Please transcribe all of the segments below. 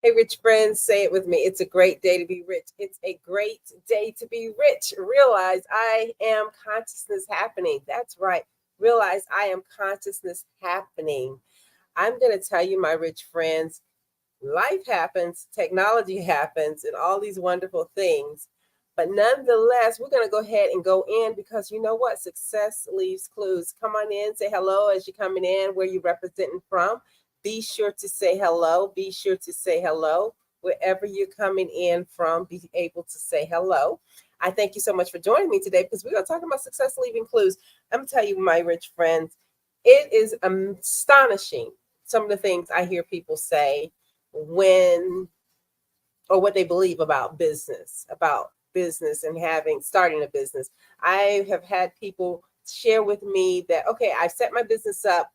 Hey, rich friends, say it with me. It's a great day to be rich. It's a great day to be rich. Realize I am consciousness happening. That's right. Realize I am consciousness happening. I'm going to tell you, my rich friends, life happens, technology happens, and all these wonderful things. But nonetheless, we're going to go ahead and go in because you know what? Success leaves clues. Come on in, say hello as you're coming in, where you're representing from. Be sure to say hello. Be sure to say hello. Wherever you're coming in from, be able to say hello. I thank you so much for joining me today because we're going to talk about success leaving clues. I'm going to tell you, my rich friends, it is astonishing some of the things I hear people say when or what they believe about business and starting a business. I have had people share with me that, okay, I set my business up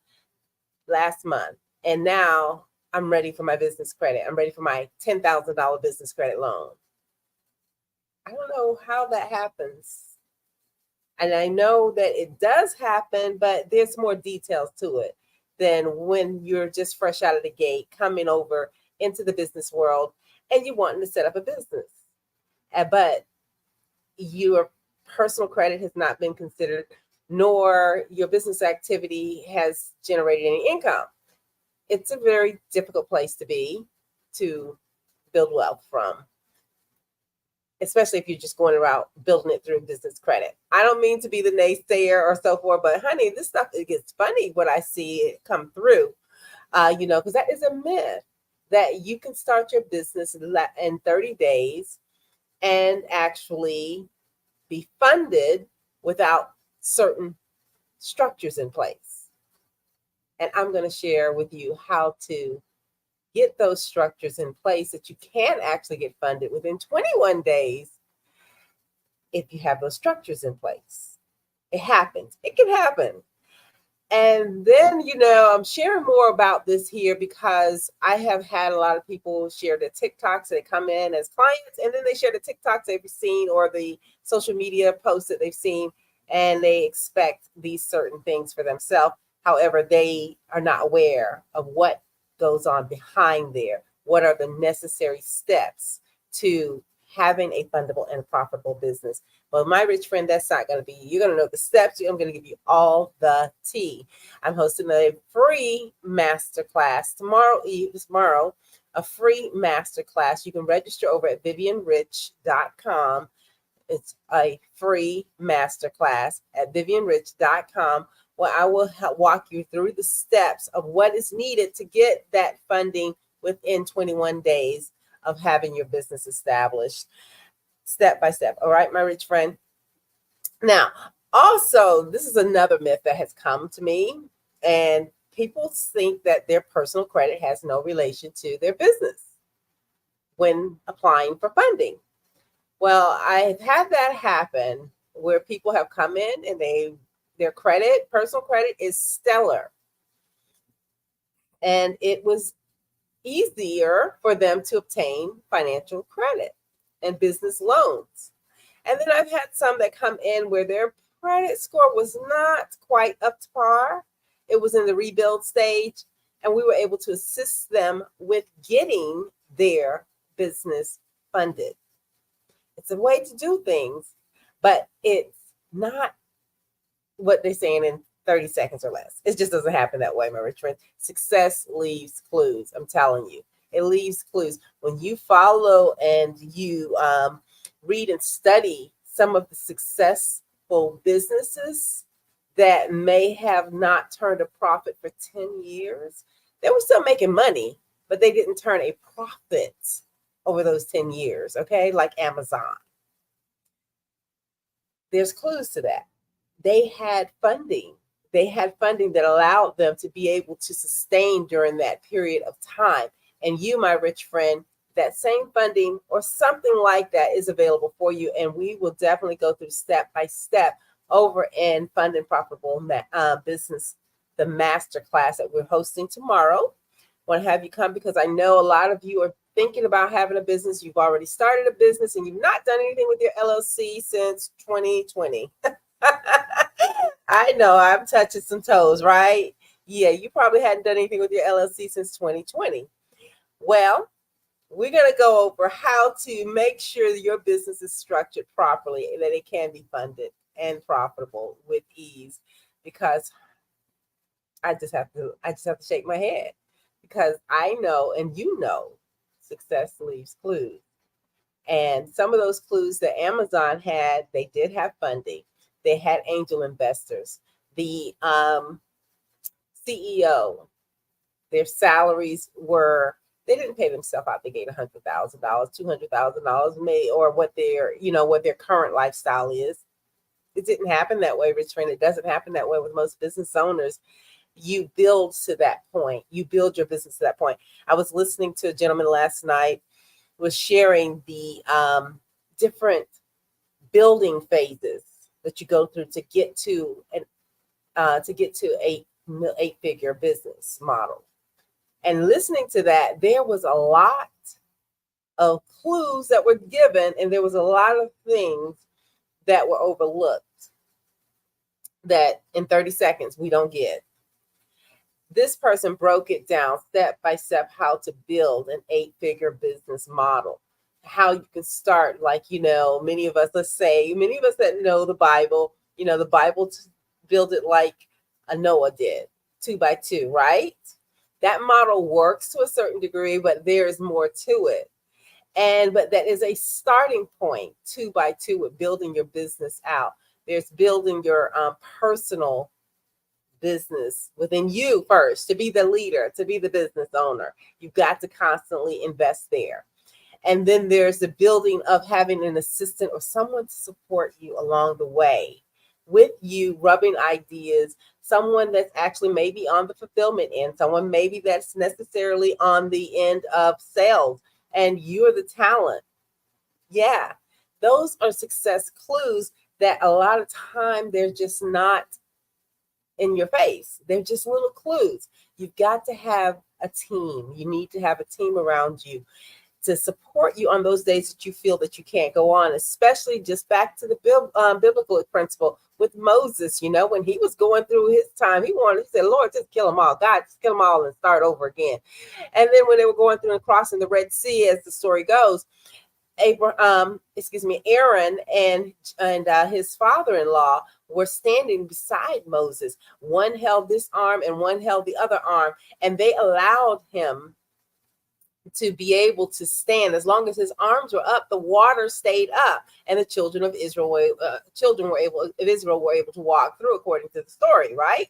last month and now I'm ready for my business credit. I'm ready for my $10,000 business credit loan. I don't know how that happens. And I know that it does happen, but there's more details to it than when you're just fresh out of the gate coming over into the business world and you wanting to set up a business. But your personal credit has not been considered, nor your business activity has generated any income. It's a very difficult place to be to build wealth from, especially if you're just going around building it through business credit. I don't mean to be the naysayer or so forth, but honey, this stuff, it gets funny when I see it come through, because that is a myth that you can start your business in 30 days and actually be funded without certain structures in place. And I'm going to share with you how to get those structures in place that you can actually get funded within 21 days if you have those structures in place. It happens. It can happen. And then, I'm sharing more about this here because I have had a lot of people share their TikToks. They come in as clients and then they share the TikToks they've seen or the social media posts that they've seen, and they expect these certain things for themselves. However, they are not aware of what goes on behind there. What are the necessary steps to having a fundable and profitable business? Well, my rich friend, that's not going to be you. You're going to know the steps. I'm going to give you all the tea. I'm hosting a free masterclass tomorrow, a free masterclass. You can register over at vivianrich.com. It's a free masterclass at vivianrich.com where I will walk you through the steps of what is needed to get that funding within 21 days of having your business established, step by step. All right, my rich friend. Now, also, this is another myth that has come to me, and people think that their personal credit has no relation to their business when applying for funding. Well, I've had that happen where people have come in and their personal credit is stellar. And it was easier for them to obtain financial credit and business loans. And then I've had some that come in where their credit score was not quite up to par. It was in the rebuild stage, and we were able to assist them with getting their business funded. It's a way to do things, but it's not what they're saying in 30 seconds or less. It just doesn't happen that way, my rich friend. Success leaves clues. I'm telling you, it leaves clues. When you follow and you read and study some of the successful businesses that may have not turned a profit for 10 years, they were still making money, but they didn't turn a profit over those 10 years, okay? Like Amazon. There's clues to that. They had funding. They had funding that allowed them to be able to sustain during that period of time. And you, my rich friend, that same funding or something like that is available for you. And we will definitely go through step by step over in Fund and Profitable Business, the master class that we're hosting tomorrow. I want to have you come because I know a lot of you are thinking about having a business. You've already started a business and you've not done anything with your LLC since 2020. I know I'm touching some toes, right? Yeah, you probably hadn't done anything with your LLC since 2020. Well, We're going to go over how to make sure that your business is structured properly and that it can be funded and profitable with ease. Because I just have to shake my head, because I know and you know success leaves clues. And some of those clues that Amazon had, they did have funding. They had angel investors. The CEO, their salaries were, they didn't pay themselves out the gate $100,000, $200,000, may, or what their current lifestyle is. It didn't happen that way, Rich Friend. It doesn't happen that way with most business owners. You build to that point. You build your business to that point. I was listening to a gentleman last night, was sharing the different building phases that you go through to get to a 8-figure business model. And listening to that, there was a lot of clues that were given, and there was a lot of things that were overlooked that in 30 seconds we don't get. This person broke it down step by step how to build an 8-figure business model, how you can start. Like, many of us that know the Bible, the Bible, build it like a Noah did, 2 by 2, right? That model works to a certain degree, but there's more to it. But that is a starting point, 2 by 2, with building your business out. There's building your personal business within you first, to be the leader, to be the business owner. You've got to constantly invest there. And then there's the building of having an assistant or someone to support you along the way, with you rubbing ideas, someone that's actually maybe on the fulfillment end, someone maybe that's necessarily on the end of sales, and you're the talent. Yeah, those are success clues that a lot of time they're just not in your face. They're just little clues. You've got to have a team. You need to have a team around you to support you on those days that you feel that you can't go on, especially just back to the biblical principle with Moses. When he was going through his time, he said, Lord, just kill them all. God, just kill them all and start over again. And then when they were going through and crossing the Red Sea, as the story goes, Aaron and his father-in-law were standing beside Moses. One held this arm and one held the other arm, and they allowed him to be able to stand. As long as his arms were up, the water stayed up, and the children of Israel were able to walk through, according to the story, right?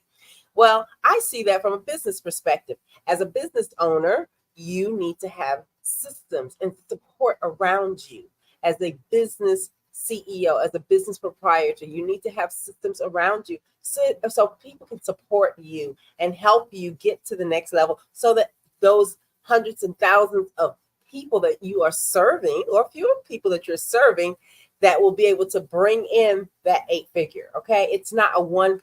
Well, I see that from a business perspective. As a business owner, you need to have systems and support around you. As a business CEO, as a business proprietor, you need to have systems around you so people can support you and help you get to the next level, so that those hundreds and thousands of people that you are serving, or fewer people that you're serving, that will be able to bring in that 8-figure. Okay. It's not a one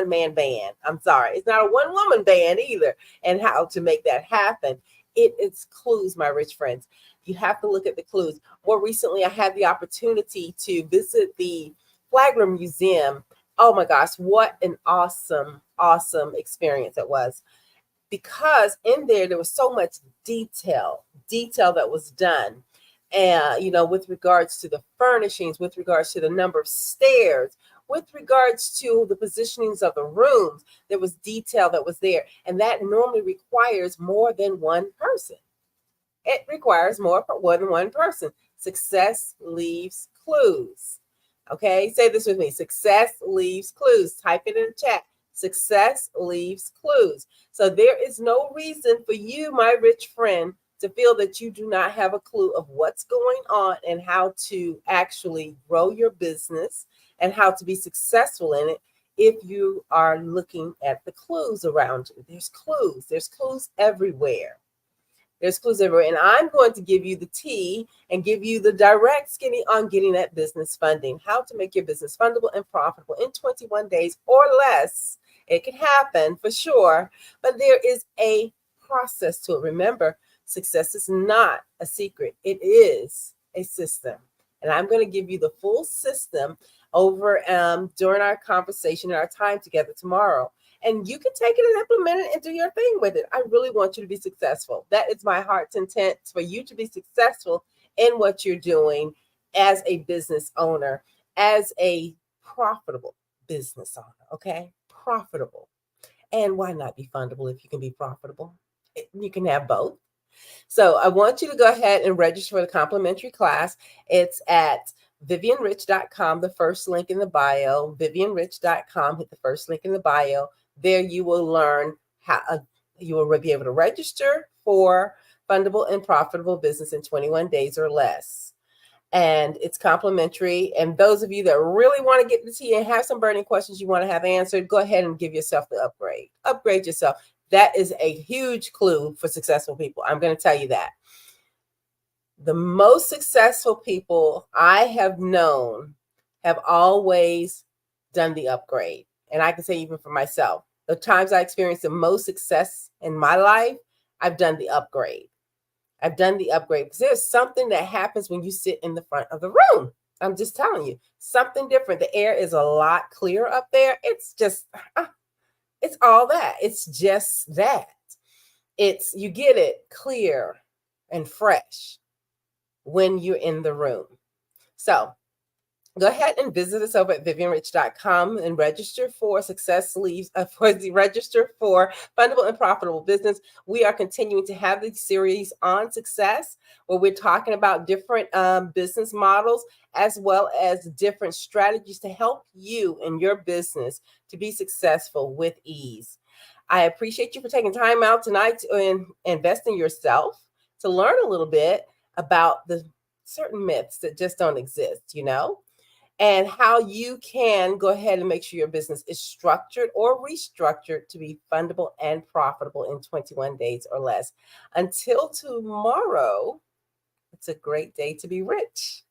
man band. I'm sorry. It's not a one woman band either. And how to make that happen. It's clues, my rich friends. You have to look at the clues. More recently, I had the opportunity to visit the Flagler Museum. Oh my gosh, what an awesome, awesome experience it was. Because in there was so much detail that was done. And, with regards to the furnishings, with regards to the number of stairs, with regards to the positionings of the rooms, there was detail that was there. And that normally requires more than one person. It requires more than one person. Success leaves clues. Okay, say this with me. Success leaves clues. Type it in the chat. Success leaves clues. So there is no reason for you, my rich friend, to feel that you do not have a clue of what's going on and how to actually grow your business and how to be successful in it, if you are looking at the clues around you. There's clues. There's clues everywhere. There's clues everywhere. And I'm going to give you the tea and give you the direct skinny on getting that business funding, how to make your business fundable and profitable in 21 days or less. It can happen for sure, but there is a process to it. Remember, success is not a secret. It is a system. And I'm going to give you the full system over during our conversation and our time together tomorrow. and you can take it and implement it and do your thing with it. I really want you to be successful. That is my heart's intent, for you to be successful in what you're doing as a business owner, as a profitable business owner. Okay, profitable. And why not be fundable if you can be profitable? You can have both. So I want you to go ahead and register for the complimentary class. It's at vivianrich.com, the first link in the bio, vivianrich.com, hit the first link in the bio. There you will learn how you will be able to register for fundable and profitable business in 21 days or less. And it's complimentary. And those of you that really want to get the tea and have some burning questions you want to have answered, go ahead and give yourself the upgrade. Upgrade yourself. That is a huge clue for successful people. I'm going to tell you that. The most successful people I have known have always done the upgrade. And I can say, even for myself, the times I experienced the most success in my life, I've done the upgrade. I've done the upgrade because there's something that happens when you sit in the front of the room. I'm just telling you, something different. The air is a lot clearer up there. It's just, it's all that. It's just that. It's, you get it clear and fresh when you're in the room. So go ahead and visit us over at vivianrich.com and register for success leaves, register for fundable and profitable business. We are continuing to have this series on success, where we're talking about different business models, as well as different strategies to help you in your business to be successful with ease. I appreciate you for taking time out tonight to invest in yourself, to learn a little bit about the certain myths that just don't exist, and how you can go ahead and make sure your business is structured or restructured to be fundable and profitable in 21 days or less. Until tomorrow, it's a great day to be rich.